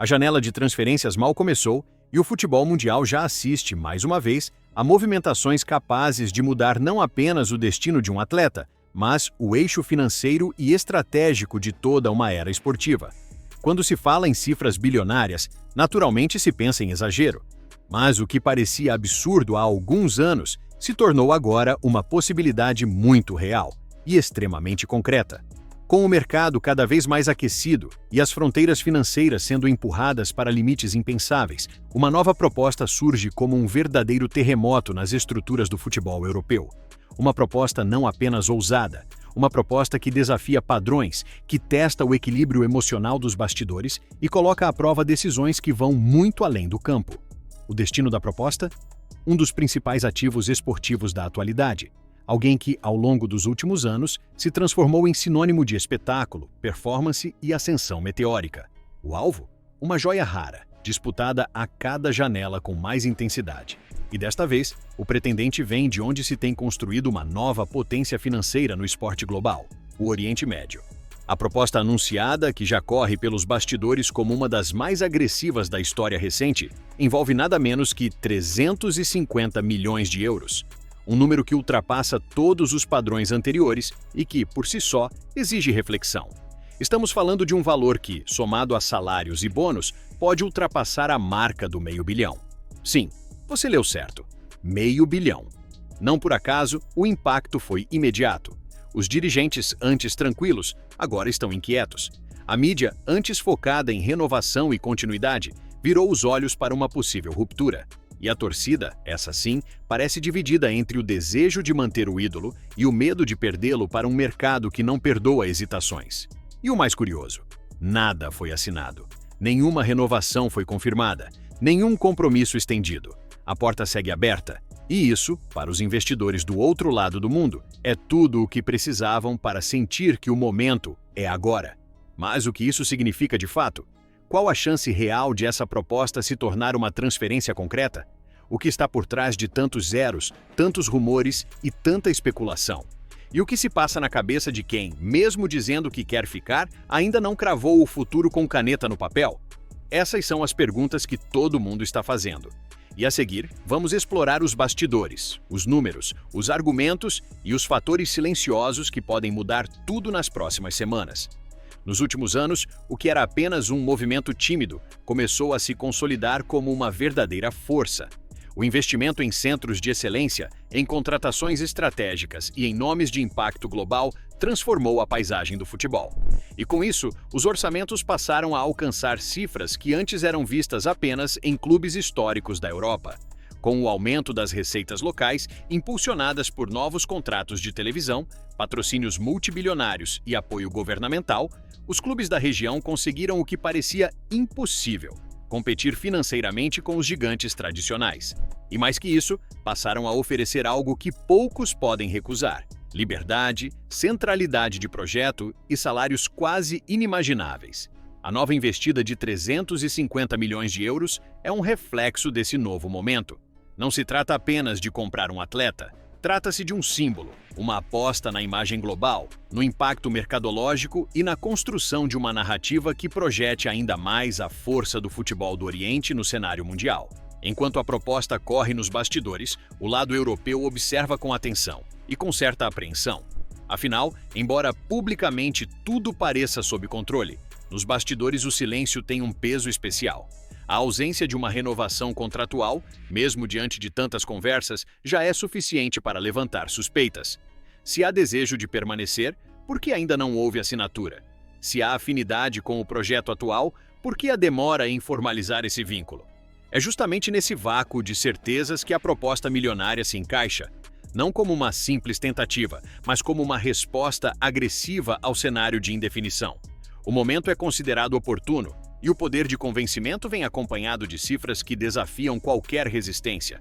A janela de transferências mal começou e o futebol mundial já assiste, mais uma vez, a movimentações capazes de mudar não apenas o destino de um atleta, mas o eixo financeiro e estratégico de toda uma era esportiva. Quando se fala em cifras bilionárias, naturalmente se pensa em exagero. Mas o que parecia absurdo há alguns anos se tornou agora uma possibilidade muito real e extremamente concreta. Com o mercado cada vez mais aquecido e as fronteiras financeiras sendo empurradas para limites impensáveis, uma nova proposta surge como um verdadeiro terremoto nas estruturas do futebol europeu. Uma proposta não apenas ousada, uma proposta que desafia padrões, que testa o equilíbrio emocional dos bastidores e coloca à prova decisões que vão muito além do campo. O destino da proposta? Um dos principais ativos esportivos da atualidade. Alguém que, ao longo dos últimos anos, se transformou em sinônimo de espetáculo, performance e ascensão meteórica. O alvo? Uma joia rara, disputada a cada janela com mais intensidade. E desta vez, o pretendente vem de onde se tem construído uma nova potência financeira no esporte global, o Oriente Médio. A proposta anunciada, que já corre pelos bastidores como uma das mais agressivas da história recente, envolve nada menos que 350 milhões de euros. Um número que ultrapassa todos os padrões anteriores e que, por si só, exige reflexão. Estamos falando de um valor que, somado a salários e bônus, pode ultrapassar a marca do meio bilhão. Sim, você leu certo. Meio bilhão. Não por acaso, o impacto foi imediato. Os dirigentes, antes tranquilos, agora estão inquietos. A mídia, antes focada em renovação e continuidade, virou os olhos para uma possível ruptura. E a torcida, essa sim, parece dividida entre o desejo de manter o ídolo e o medo de perdê-lo para um mercado que não perdoa hesitações. E o mais curioso, nada foi assinado. Nenhuma renovação foi confirmada, nenhum compromisso estendido. A porta segue aberta, e isso, para os investidores do outro lado do mundo, é tudo o que precisavam para sentir que o momento é agora. Mas o que isso significa de fato? Qual a chance real de essa proposta se tornar uma transferência concreta? O que está por trás de tantos zeros, tantos rumores e tanta especulação? E o que se passa na cabeça de quem, mesmo dizendo que quer ficar, ainda não cravou o futuro com caneta no papel? Essas são as perguntas que todo mundo está fazendo. E a seguir, vamos explorar os bastidores, os números, os argumentos e os fatores silenciosos que podem mudar tudo nas próximas semanas. Nos últimos anos, o que era apenas um movimento tímido começou a se consolidar como uma verdadeira força. O investimento em centros de excelência, em contratações estratégicas e em nomes de impacto global transformou a paisagem do futebol. E com isso, os orçamentos passaram a alcançar cifras que antes eram vistas apenas em clubes históricos da Europa. Com o aumento das receitas locais, impulsionadas por novos contratos de televisão, patrocínios multibilionários e apoio governamental, os clubes da região conseguiram o que parecia impossível: competir financeiramente com os gigantes tradicionais. E mais que isso, passaram a oferecer algo que poucos podem recusar: liberdade, centralidade de projeto e salários quase inimagináveis. A nova investida de 350 milhões de euros é um reflexo desse novo momento. Não se trata apenas de comprar um atleta, trata-se de um símbolo, uma aposta na imagem global, no impacto mercadológico e na construção de uma narrativa que projete ainda mais a força do futebol do Oriente no cenário mundial. Enquanto a proposta corre nos bastidores, o lado europeu observa com atenção e com certa apreensão. Afinal, embora publicamente tudo pareça sob controle, nos bastidores o silêncio tem um peso especial. A ausência de uma renovação contratual, mesmo diante de tantas conversas, já é suficiente para levantar suspeitas. Se há desejo de permanecer, por que ainda não houve assinatura? Se há afinidade com o projeto atual, por que a demora em formalizar esse vínculo? É justamente nesse vácuo de certezas que a proposta milionária se encaixa, não como uma simples tentativa, mas como uma resposta agressiva ao cenário de indefinição. O momento é considerado oportuno, e o poder de convencimento vem acompanhado de cifras que desafiam qualquer resistência.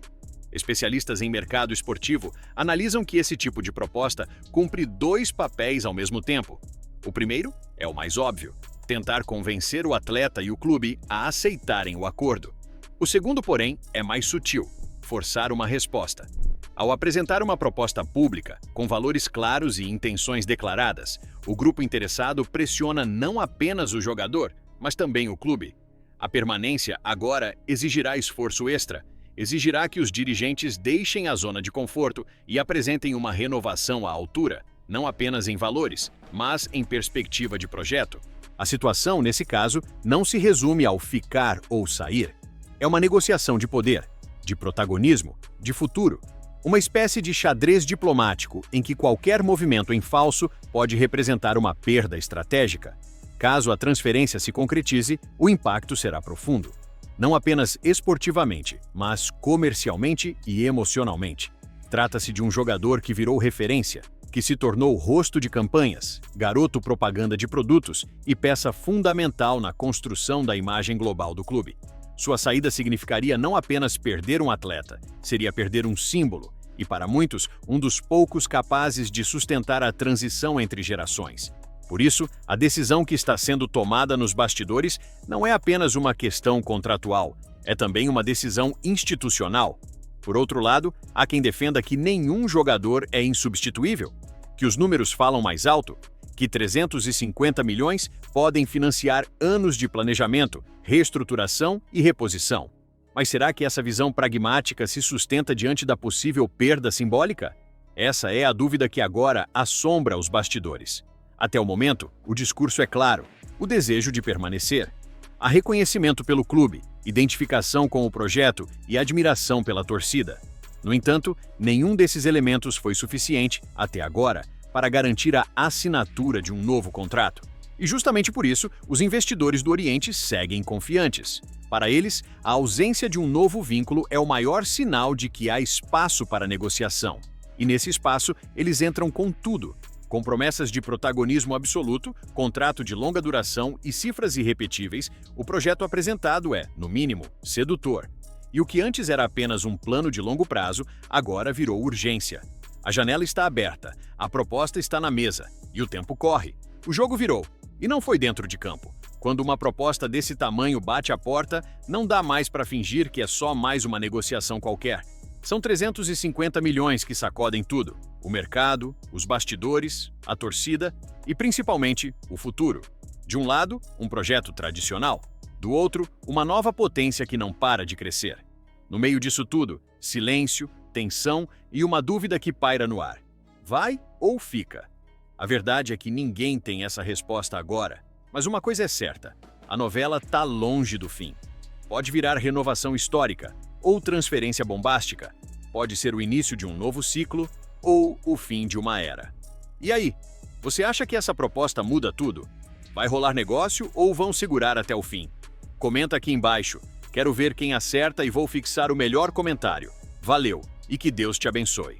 Especialistas em mercado esportivo analisam que esse tipo de proposta cumpre dois papéis ao mesmo tempo. O primeiro é o mais óbvio: tentar convencer o atleta e o clube a aceitarem o acordo. O segundo, porém, é mais sutil: forçar uma resposta. Ao apresentar uma proposta pública, com valores claros e intenções declaradas, o grupo interessado pressiona não apenas o jogador, mas também o clube. A permanência agora exigirá esforço extra, exigirá que os dirigentes deixem a zona de conforto e apresentem uma renovação à altura, não apenas em valores, mas em perspectiva de projeto. A situação, nesse caso, não se resume ao ficar ou sair. É uma negociação de poder, de protagonismo, de futuro. Uma espécie de xadrez diplomático em que qualquer movimento em falso pode representar uma perda estratégica. Caso a transferência se concretize, o impacto será profundo. Não apenas esportivamente, mas comercialmente e emocionalmente. Trata-se de um jogador que virou referência, que se tornou rosto de campanhas, garoto propaganda de produtos e peça fundamental na construção da imagem global do clube. Sua saída significaria não apenas perder um atleta, seria perder um símbolo e, para muitos, um dos poucos capazes de sustentar a transição entre gerações. Por isso, a decisão que está sendo tomada nos bastidores não é apenas uma questão contratual, é também uma decisão institucional. Por outro lado, há quem defenda que nenhum jogador é insubstituível, que os números falam mais alto, que 350 milhões podem financiar anos de planejamento, reestruturação e reposição. Mas será que essa visão pragmática se sustenta diante da possível perda simbólica? Essa é a dúvida que agora assombra os bastidores. Até o momento, o discurso é claro: o desejo de permanecer. Há reconhecimento pelo clube, identificação com o projeto e admiração pela torcida. No entanto, nenhum desses elementos foi suficiente, até agora, para garantir a assinatura de um novo contrato. E justamente por isso, os investidores do Oriente seguem confiantes. Para eles, a ausência de um novo vínculo é o maior sinal de que há espaço para negociação. E nesse espaço, eles entram com tudo. Com promessas de protagonismo absoluto, contrato de longa duração e cifras irrepetíveis, o projeto apresentado é, no mínimo, sedutor. E o que antes era apenas um plano de longo prazo, agora virou urgência. A janela está aberta, a proposta está na mesa, e o tempo corre. O jogo virou, e não foi dentro de campo. Quando uma proposta desse tamanho bate a porta, não dá mais para fingir que é só mais uma negociação qualquer. São 350 milhões que sacodem tudo. O mercado, os bastidores, a torcida e, principalmente, o futuro. De um lado, um projeto tradicional. Do outro, uma nova potência que não para de crescer. No meio disso tudo, silêncio, tensão e uma dúvida que paira no ar. Vai ou fica? A verdade é que ninguém tem essa resposta agora. Mas uma coisa é certa, a novela está longe do fim. Pode virar renovação histórica ou transferência bombástica. Pode ser o início de um novo ciclo ou o fim de uma era. E aí, você acha que essa proposta muda tudo? Vai rolar negócio ou vão segurar até o fim? Comenta aqui embaixo. Quero ver quem acerta e vou fixar o melhor comentário. Valeu e que Deus te abençoe.